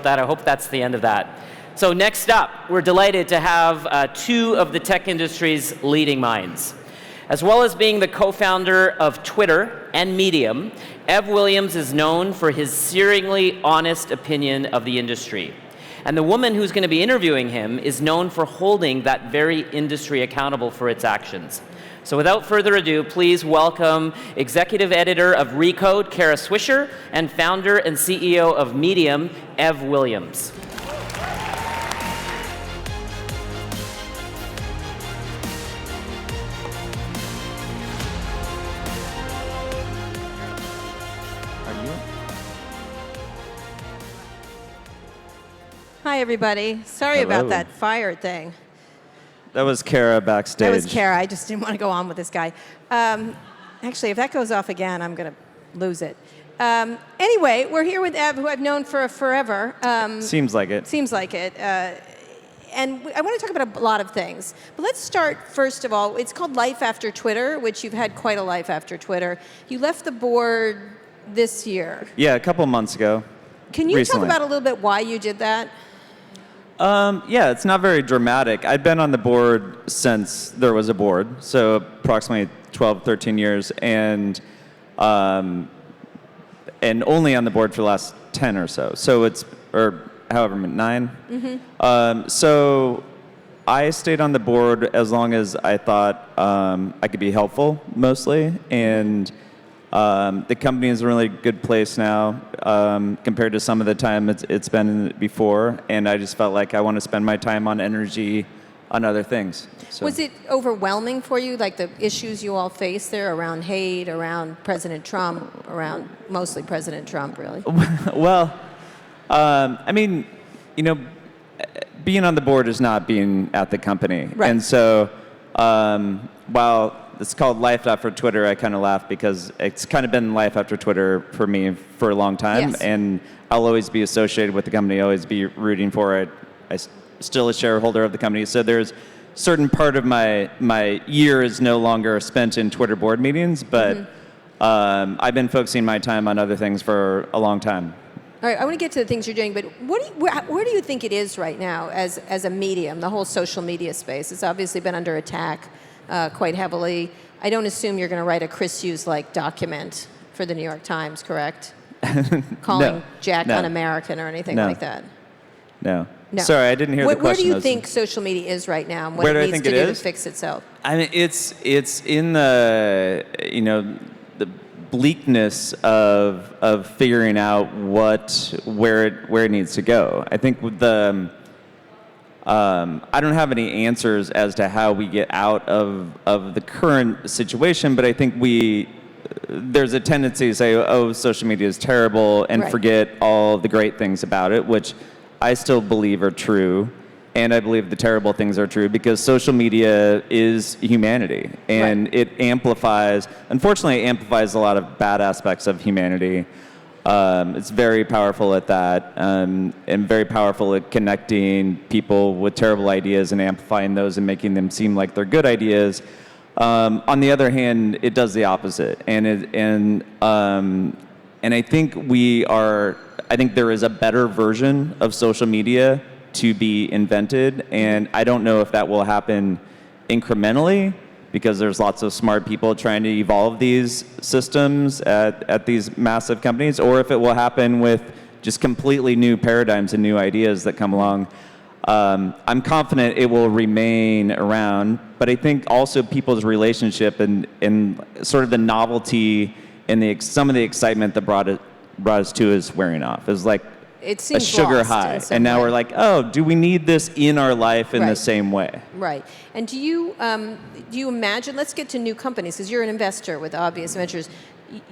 that. I hope that's the end of that. So next up, we're delighted to have two of the tech industry's leading minds. As well as being the co-founder of Twitter and Medium, Ev Williams is known for his searingly honest opinion of the industry. And the woman who's going to be interviewing him is known for holding that very industry accountable for its actions. So without further ado, please welcome executive editor of Recode, Kara Swisher, and founder and CEO of Medium, Ev Williams. Hi, everybody. Sorry about that fire thing. That was Kara backstage. That was Kara. I just didn't want to go on with this guy. Actually, if that goes off again, I'm going to lose it. Anyway, we're here with Ev, who I've known for forever. Seems like it. Seems like it. And I want to talk about a lot of things. But let's start, first of all, it's called Life After Twitter, which you've had quite a life after Twitter. You left the board this year. Yeah, a couple months ago. Can you recently. talk about a little bit why you did that? Yeah, it's not very dramatic. I've been on the board since there was a board, so approximately 12, 13 years, and only on the board for the last 10 or so. So or however, 9. Mm-hmm. So I stayed on the board as long as I thought I could be helpful, mostly, and the company is in a really good place now compared to some of the time it's been before, and I just felt like I want to spend my time on energy on other things. So. Was it overwhelming for you, like the issues you all face there around hate, around President Trump, around mostly President Trump, really? Well, I mean, being on the board is not being at the company. Right. And so while it's called Life After Twitter, I kind of laugh because it's kind of been life after Twitter for me for a long time. Yes. And I'll always be associated with the company, always be rooting for it. I'm still a shareholder of the company. So there's certain part of my year is no longer spent in Twitter board meetings, but I've been focusing my time on other things for a long time. All right, I want to get to the things you're doing, but where do you think it is right now as a medium, the whole social media space? It's obviously been under attack quite heavily. I don't assume you're going to write a Chris Hughes-like document for the New York Times, correct? Calling Jack un-American or anything like that? No. Sorry, I didn't hear the question. Where do you think social media is right now, and what it needs to do to fix itself? I mean, it's in the the bleakness of figuring out where it needs to go. I think with I don't have any answers as to how we get out of the current situation, but I think there's a tendency to say, oh, social media is terrible, and forget all the great things about it, which I still believe are true, and I believe the terrible things are true because social media is humanity, and it unfortunately amplifies a lot of bad aspects of humanity. It's very powerful at that, and very powerful at connecting people with terrible ideas and amplifying those and making them seem like they're good ideas. On the other hand, it does the opposite, and I think I think there is a better version of social media to be invented, and I don't know if that will happen incrementally, because there's lots of smart people trying to evolve these systems at these massive companies, or if it will happen with just completely new paradigms and new ideas that come along. I'm confident it will remain around, but I think also people's relationship and sort of the novelty and some of the excitement that brought us to is wearing off. It's like it seems a sugar high, and now we're like, oh, do we need this in our life in the same way? Right. And do you imagine? Let's get to new companies, because you're an investor with Obvious Ventures.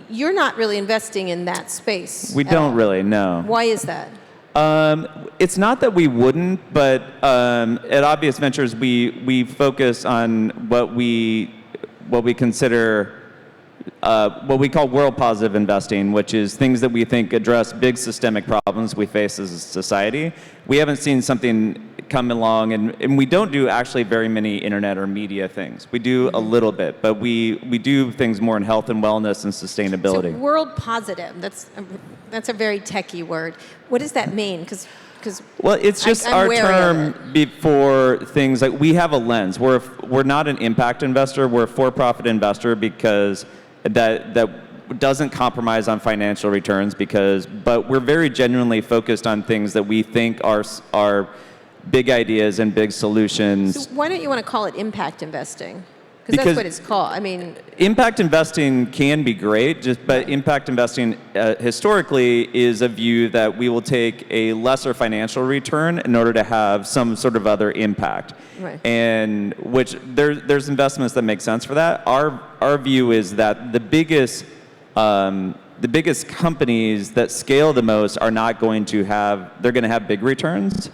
You're not really investing in that space. We don't really, no. Why is that? It's not that we wouldn't, but at Obvious Ventures, we focus on what we consider what we call world positive investing, which is things that we think address big systemic problems we face as a society. We haven't seen something come along, and we don't do actually very many internet or media things. We do a little bit, but we do things more in health and wellness and sustainability. So world positive, that's a very techie word. What does that mean? Because well, it's just I'm our wary term of before things like we have a lens. We're not an impact investor. We're a for-profit investor because that doesn't compromise on financial returns but we're very genuinely focused on things that we think are big ideas and big solutions. So why don't you want to call it impact investing? Because that's what it's called. I mean, impact investing can be great, but impact investing historically is a view that we will take a lesser financial return in order to have some sort of other impact. Right. And which there's investments that make sense for that. Our view is that the biggest companies that scale the most are not going to they're going to have big returns.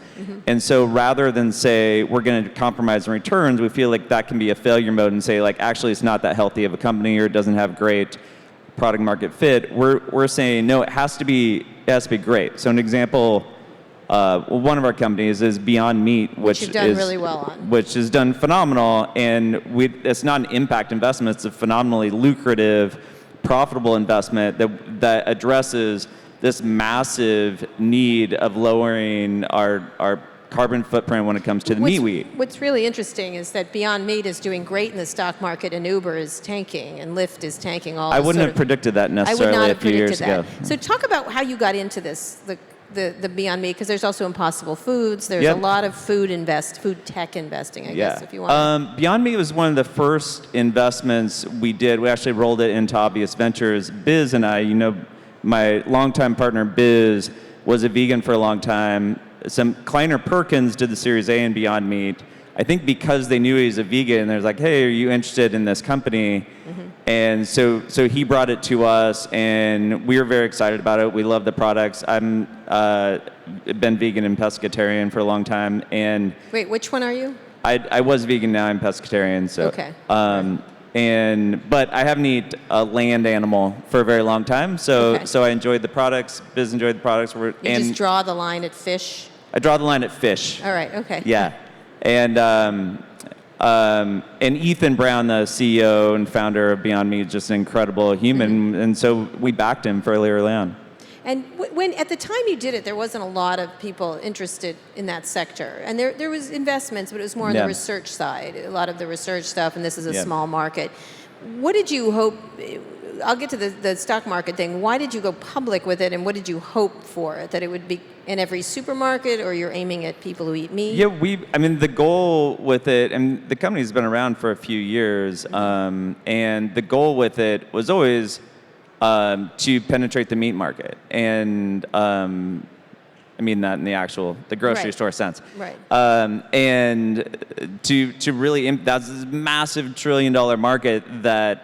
And so rather than say we're going to compromise on returns, we feel like that can be a failure mode and say like actually it's not that healthy of a company or it doesn't have great product market fit. We're saying no, it has to be great. So an example, one of our companies is Beyond Meat, which you've done really well on. Which has done phenomenal, and it's not an impact investment, it's a phenomenally lucrative, profitable investment that addresses this massive need of lowering our carbon footprint when it comes to the meat we eat. What's really interesting is that Beyond Meat is doing great in the stock market, and Uber is tanking, and Lyft is tanking. I wouldn't have predicted that necessarily a few years ago. So talk about how you got into this, the Beyond Meat, because there's also Impossible Foods. There's a lot of food tech investing, I guess, if you want. Beyond Meat was one of the first investments we did. We actually rolled it into Obvious Ventures. Biz and I, my longtime partner Biz was a vegan for a long time. Kleiner Perkins did the Series A in Beyond Meat. I think because they knew he was a vegan, they're like, hey, are you interested in this company? And so he brought it to us, and we were very excited about it. We love the products. I'm been vegan and pescatarian for a long time. And wait, which one are you? I was vegan, now I'm pescatarian. So okay. But I haven't eaten a land animal for a very long time. So I enjoyed the products. Biz enjoyed the products. You just draw the line at fish. I draw the line at fish. All right. Okay. Yeah. And Ethan Brown, the CEO and founder of Beyond Meat, is just an incredible human, and so we backed him fairly early on. And when at the time you did it, there wasn't a lot of people interested in that sector, and there was investments, but it was more on the research side, a lot of the research stuff, and this is a small market. What did you hope? I'll get to the stock market thing. Why did you go public with it, and what did you hope for it? That it would be in every supermarket, or you're aiming at people who eat meat? Yeah, the goal with it, and the company's been around for a few years, and the goal with it was always to penetrate the meat market. And I mean that in the grocery store sense. Right. And to really, that's this massive $1 trillion market that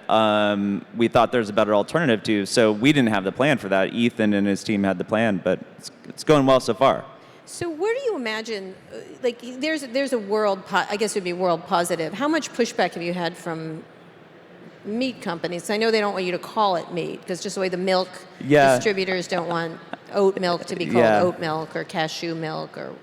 we thought there's a better alternative to. So we didn't have the plan for that. Ethan and his team had the plan, but it's going well so far. So where do you imagine, like there's a world, I guess it would be world positive. How much pushback have you had from meat companies? I know they don't want you to call it meat, because just the way the milk distributors don't want oat milk to be called oat milk or cashew milk or.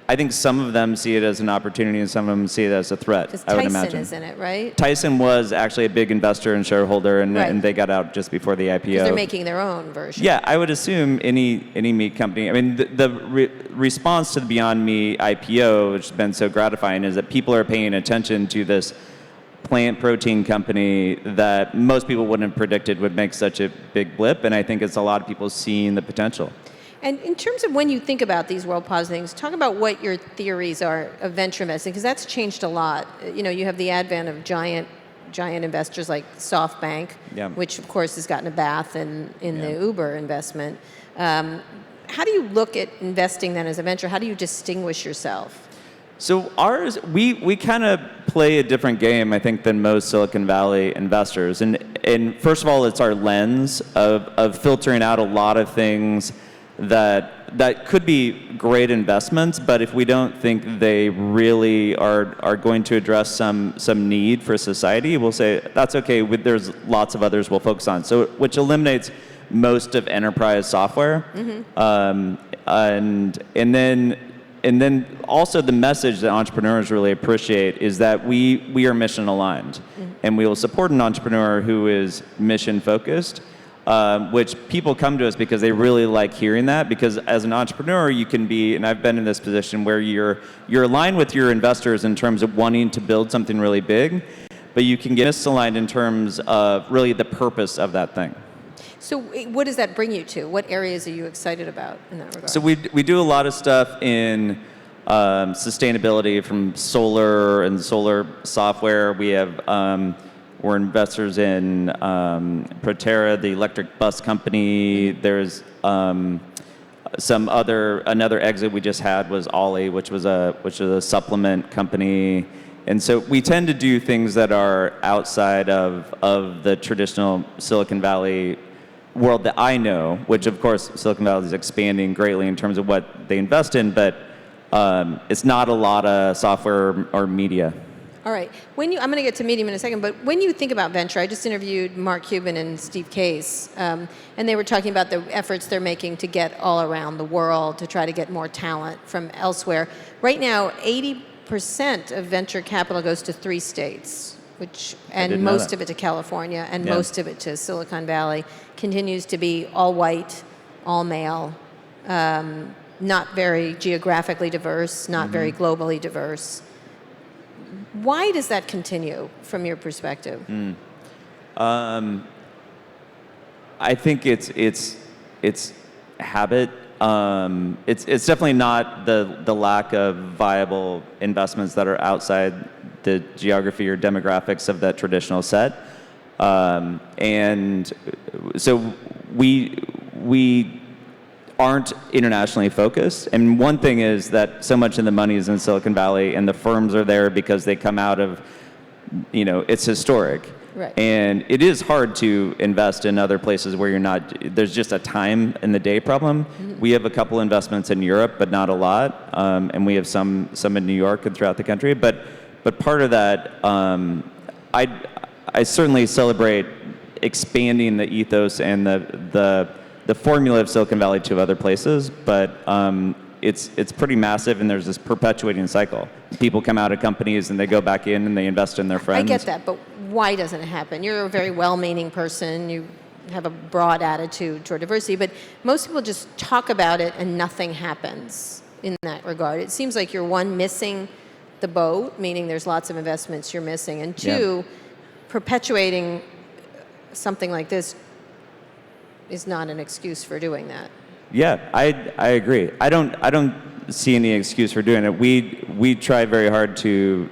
I think some of them see it as an opportunity and some of them see it as a threat. Because I would Tyson imagine. is in it, right? Tyson was actually a big investor and shareholder, and they got out just before the IPO. Because they're making their own version. Yeah, I would assume any meat company. I mean, the response to the Beyond Meat IPO, which has been so gratifying, is that people are paying attention to this plant protein company that most people wouldn't have predicted would make such a big blip, and I think it's a lot of people seeing the potential. And in terms of when you think about these world positive things, talk about what your theories are of venture investing, because that's changed a lot. You have the advent of giant investors like SoftBank, which of course has gotten a bath in the Uber investment. How do you look at investing then as a venture? How do you distinguish yourself? So we kind of play a different game, I think, than most Silicon Valley investors. And first of all, it's our lens of filtering out a lot of things that could be great investments, but if we don't think they really are going to address some need for society, we'll say that's okay. There's lots of others we'll focus on. So which eliminates most of enterprise software. And then also the message that entrepreneurs really appreciate is that we are mission aligned, and we will support an entrepreneur who is mission focused, which people come to us because they really like hearing that. Because as an entrepreneur, you can be, and I've been in this position where you're aligned with your investors in terms of wanting to build something really big, but you can get misaligned in terms of really the purpose of that thing. So what does that bring you to? What areas are you excited about in that regard? So we do a lot of stuff in sustainability, from solar and solar software. We have we're investors in Proterra, the electric bus company. There's another exit we just had was Ollie, which was a supplement company. And so we tend to do things that are outside of the traditional Silicon Valley world that I know, which of course Silicon Valley is expanding greatly in terms of what they invest in, but it's not a lot of software or media. All right. I'm going to get to Medium in a second, but when you think about venture, I just interviewed Mark Cuban and Steve Case, and they were talking about the efforts they're making to get all around the world to try to get more talent from elsewhere. Right now, 80% of venture capital goes to 3 states, and most of it to California, and most of it to Silicon Valley. Continues to be all white, all male, not very geographically diverse, not very globally diverse. Why does that continue from your perspective? I think it's habit. It's definitely not the lack of viable investments that are outside the geography or demographics of that traditional set. And so we aren't internationally focused. And one thing is that so much of the money is in Silicon Valley, and the firms are there because they come out of, it's historic. Right. And it is hard to invest in other places where you're not, there's just a time in the day problem. We have a couple investments in Europe, but not a lot. And we have some in New York and throughout the country. But part of that, I certainly celebrate expanding the ethos and the formula of Silicon Valley to other places, but it's pretty massive, and there's this perpetuating cycle. People come out of companies and they go back in and they invest in their friends. I get that, but why doesn't it happen? You're a very well-meaning person. You have a broad attitude toward diversity, but most people just talk about it and nothing happens in that regard. It seems like you're, one, missing the boat, meaning there's lots of investments you're missing, and two, perpetuating something like this is not an excuse for doing that. Yeah, I agree. I don't see any excuse for doing it. We try very hard to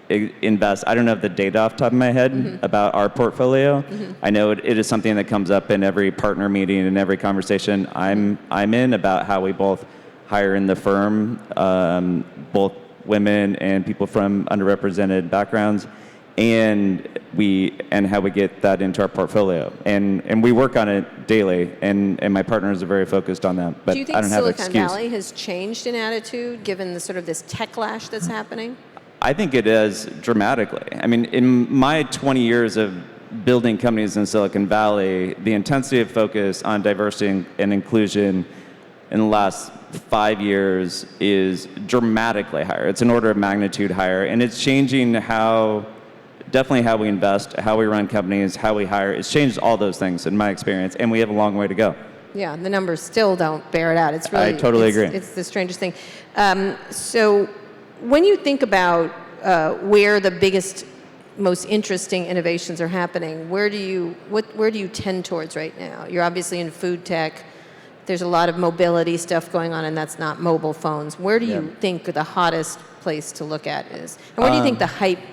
invest. I don't have the data off the top of my head about our portfolio. I know it is something that comes up in every partner meeting and every conversation I'm in about how we both hire in the firm, both women and people from underrepresented backgrounds, and how we get that into our portfolio. And we work on it daily, and my partners are very focused on that. But do you think I don't have an Silicon excuse. Valley has changed in attitude given the sort of this techlash that's happening? I think it is dramatically. I mean, in my 20 years of building companies in Silicon Valley, the intensity of focus on diversity and inclusion in the last 5 years is dramatically higher. It's an order of magnitude higher, and it's changing definitely how we invest, how we run companies, how we hire. It's changed all those things in my experience, and we have a long way to go. Yeah, the numbers still don't bear it out. It's really, I totally agree. It's the strangest thing. So when you think about where the biggest, most interesting innovations are happening, where do you tend towards right now? You're obviously in food tech. There's a lot of mobility stuff going on, and that's not mobile phones. Where do you think the hottest place to look at is? And where do you think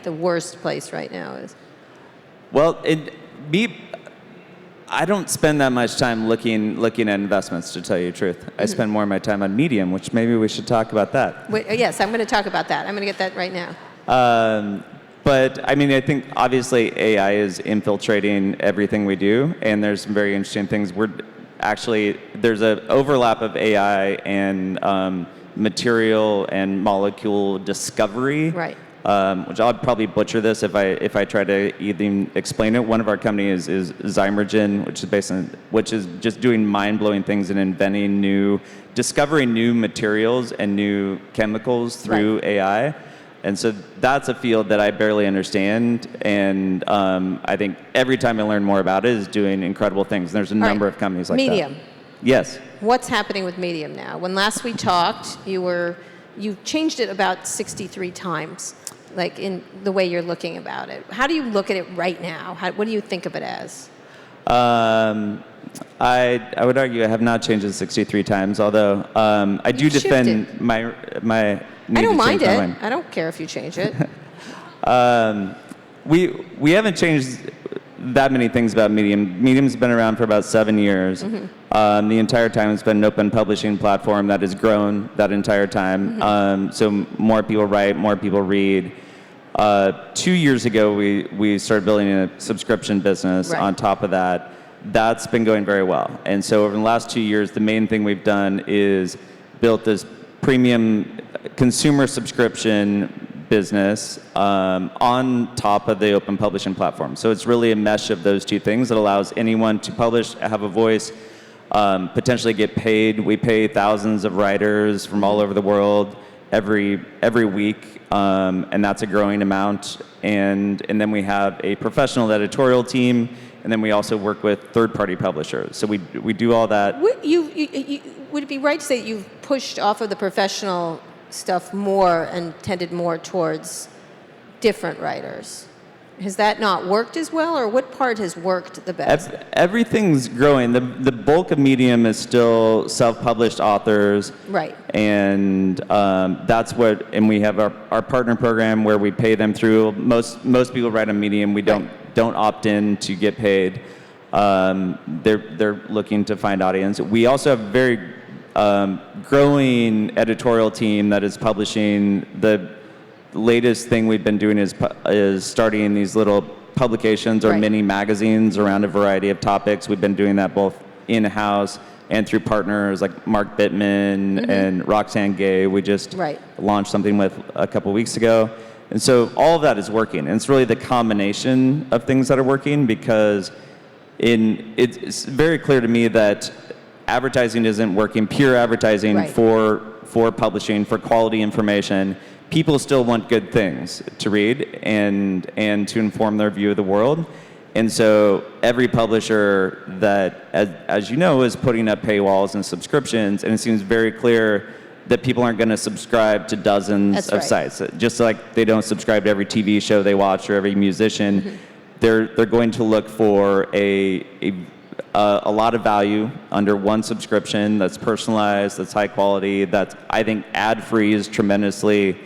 the worst place right now is? Well, I don't spend that much time looking at investments, to tell you the truth. I spend more of my time on Medium, which maybe we should talk about that. Yes, I'm going to talk about that. I'm going to get that right now. But I mean, I think obviously AI is infiltrating everything we do, and there's some very interesting things. There's an overlap of AI and material and molecule discovery. Right. which I'll probably butcher this if I try to even explain it. One of our companies is Zymergen, which is just doing mind-blowing things and discovering new materials and new chemicals through AI. And so that's a field that I barely understand, and I think every time I learn more about it is doing incredible things. And there's a number of companies like Medium. that. Yes. What's happening with Medium now? When last we talked, you changed it about 63 times, like in the way you're looking about it. How do you look at it right now? What do you think of it as? I would argue I have not changed it 63 times, although I do defend my I don't mind it. I don't care if you change it. We haven't changed that many things about Medium. Medium's been around for about 7 years. Mm-hmm. The entire time it's been an open publishing platform that has grown that entire time. Mm-hmm. So more people write, more people read. 2 years ago, we started building a subscription business on top of that. That's been going very well. And so over the last 2 years, the main thing we've done is built this premium consumer subscription business on top of the open publishing platform. So it's really a mesh of those two things that allows anyone to publish, have a voice, potentially get paid. We pay thousands of writers from all over the world every week, and that's a growing amount. And then we have a professional editorial team, and then we also work with third-party publishers. So we do all that. Would it be right to say that you've pushed off of the professional stuff more and tended more towards different writers? Has that not worked as well, or what part has worked the best? Everything's growing. The bulk of Medium is still self-published authors. Right. And and we have our partner program where we pay them through. Most people write on Medium. We don't opt in to get paid. They're looking to find audience. We also have a very growing editorial team that is publishing. The latest thing we've been doing is starting these little publications or mini magazines around a variety of topics. We've been doing that both in-house and through partners like Mark Bittman and Roxane Gay. We just launched something with a couple weeks ago. And so all of that is working. And it's really the combination of things that are working, because it's very clear to me that advertising isn't working, pure advertising for publishing, for quality information. People still want good things to read and to inform their view of the world. And so every publisher that, as you know, is putting up paywalls and subscriptions, and it seems very clear that people aren't going to subscribe to dozens of sites. Just like they don't subscribe to every TV show they watch or every musician, they're going to look for a lot of value under one subscription that's personalized, that's high quality, that's, I think, ad-free is tremendously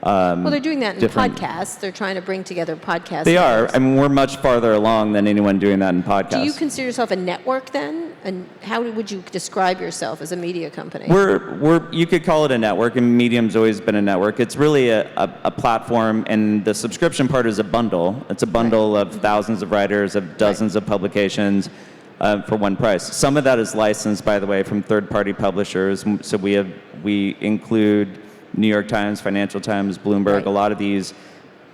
well, they're doing that in different. podcasts. They're trying to bring together podcasts. They are. I mean, we're much farther along than anyone doing that in podcasts. Do you consider yourself a network then? And how would you describe yourself as a media company? You could call it a network, and Medium's always been a network. It's really a platform, and the subscription part is a bundle. It's a bundle of thousands of writers, of dozens of publications for one price. Some of that is licensed, by the way, from third-party publishers. So we include New York Times, Financial Times, Bloomberg. A lot of these,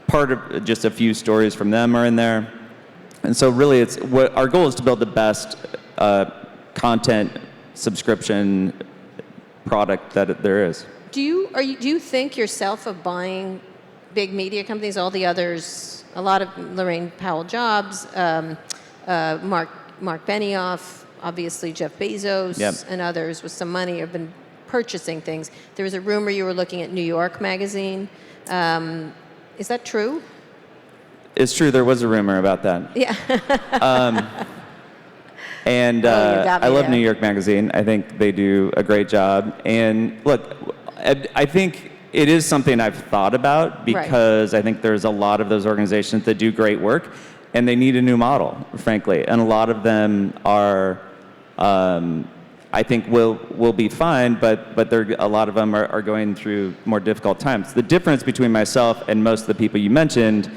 part of just a few stories from them are in there. And so really our goal is to build the best content subscription product that there is. Do you think yourself of buying big media companies, all the others, a lot of Lorraine Powell jobs, Mark Benioff, obviously Jeff Bezos, and others with some money have been purchasing things. There was a rumor you were looking at New York Magazine. Is that true? It's true. There was a rumor about that. Yeah. I love New York Magazine. I think they do a great job. And look, I think it is something I've thought about, because I think there's a lot of those organizations that do great work, and they need a new model, frankly. And a lot of them are, I think will be fine, but a lot of them are going through more difficult times. The difference between myself and most of the people you mentioned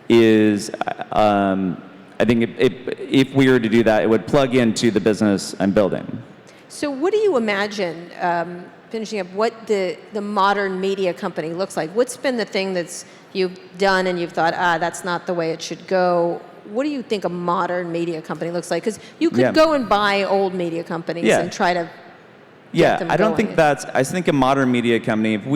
is, I think if we were to do that, it would plug into the business I'm building. So what do you imagine, finishing up, what the modern media company looks like? What's been the thing that's you've done and you've thought, that's not the way it should go? What do you think a modern media company looks like? Because you could go and buy old media companies and try to get them I don't going. think I think a modern media company, if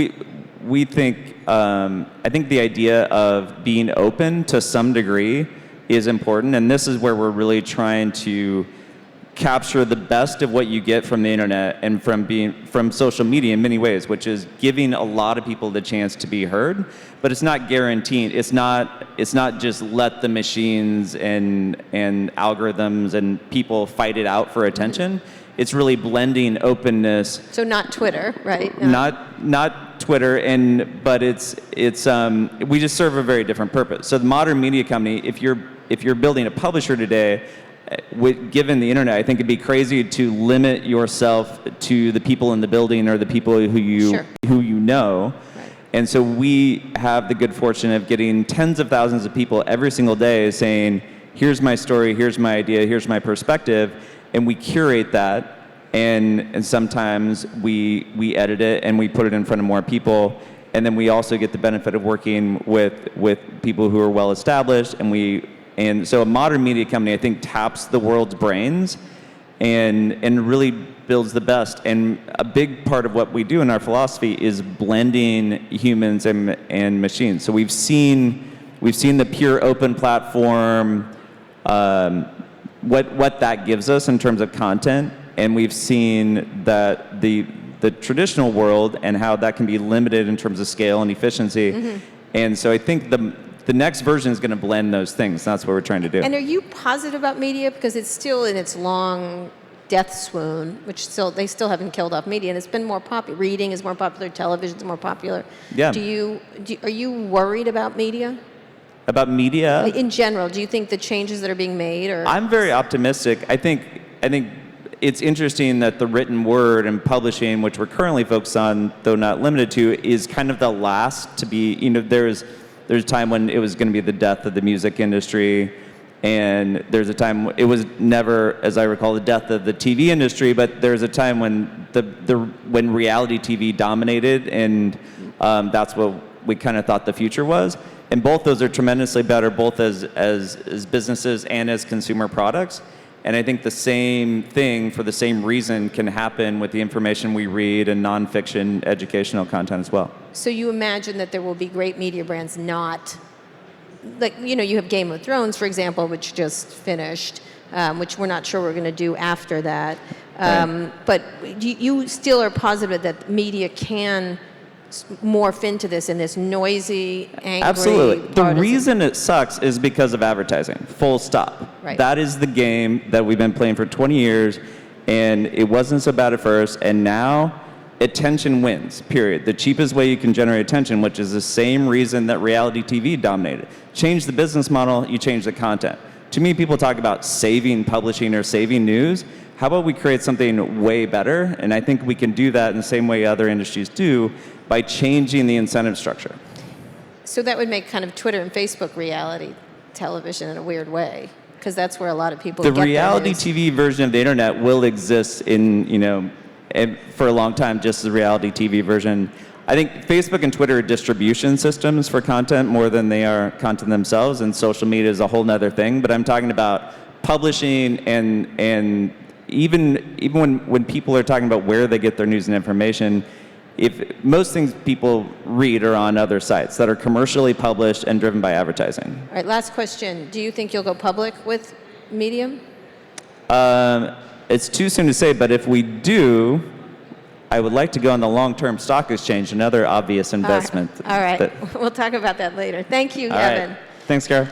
we think, I think the idea of being open to some degree is important, and this is where we're really trying to capture the best of what you get from the internet and from social media in many ways, which is giving a lot of people the chance to be heard, but it's not guaranteed. It's not just let the machines and algorithms and people fight it out for attention. It's really blending openness. So not Twitter, right? No. Not Twitter, but it's we just serve a very different purpose. So the modern media company, if you're building a publisher today, given the internet, I think it'd be crazy to limit yourself to the people in the building or the people who you know. Right. And so we have the good fortune of getting tens of thousands of people every single day saying, here's my story, here's my idea, here's my perspective, and we curate that, and sometimes we edit it and we put it in front of more people, and then we also get the benefit of working with people who are well established, and so a modern media company, I think, taps the world's brains and really builds the best. And a big part of what we do in our philosophy is blending humans and machines. So we've seen the pure open platform, what that gives us in terms of content, and we've seen that the traditional world and how that can be limited in terms of scale and efficiency. Mm-hmm. And so I think the next version is going to blend those things. That's what we're trying to do. And are you positive about media? Because it's still in its long death swoon, which they still haven't killed off media, and it's been more popular. Reading is more popular, television is more popular. Yeah. Are you worried about media? About media? In general, do you think the changes that are being made are... I'm very optimistic. I think it's interesting that the written word and publishing, which we're currently focused on, though not limited to, is kind of the last to be, there's a time when it was going to be the death of the music industry, and there's a time it was never, as I recall, the death of the TV industry, but there's a time when when reality TV dominated, and that's what we kind of thought the future was. And both those are tremendously better, both as businesses and as consumer products. And I think the same thing, for the same reason, can happen with the information we read and nonfiction educational content as well. So you imagine that there will be great media brands not, like, you have Game of Thrones, for example, which just finished, which we're not sure we're going to do after that. Right. But you still are positive that media can morph into this in this noisy, angry, Absolutely. The partisan. reason it sucks is because of advertising. Full stop. Right. That is the game that we've been playing for 20 years, and it wasn't so bad at first, and now attention wins, period. The cheapest way you can generate attention, which is the same reason that reality TV dominated. Change the business model, you change the content. Too many people talk about saving publishing or saving news. How about we create something way better? And I think we can do that in the same way other industries do, by changing the incentive structure. So that would make kind of Twitter and Facebook reality television in a weird way, because that's where a lot of people The get reality their news. TV version of the internet will exist for a long time, just as the reality TV version. I think Facebook and Twitter are distribution systems for content more than they are content themselves, and social media is a whole nother thing. But I'm talking about publishing and even when people are talking about where they get their news and information, if most things people read are on other sites that are commercially published and driven by advertising. All right, last question. Do you think you'll go public with Medium? It's too soon to say, but if we do, I would like to go on the long-term stock exchange, another obvious investment. All right. We'll talk about that later. Thank you, All Evan. right. Thanks, Kara.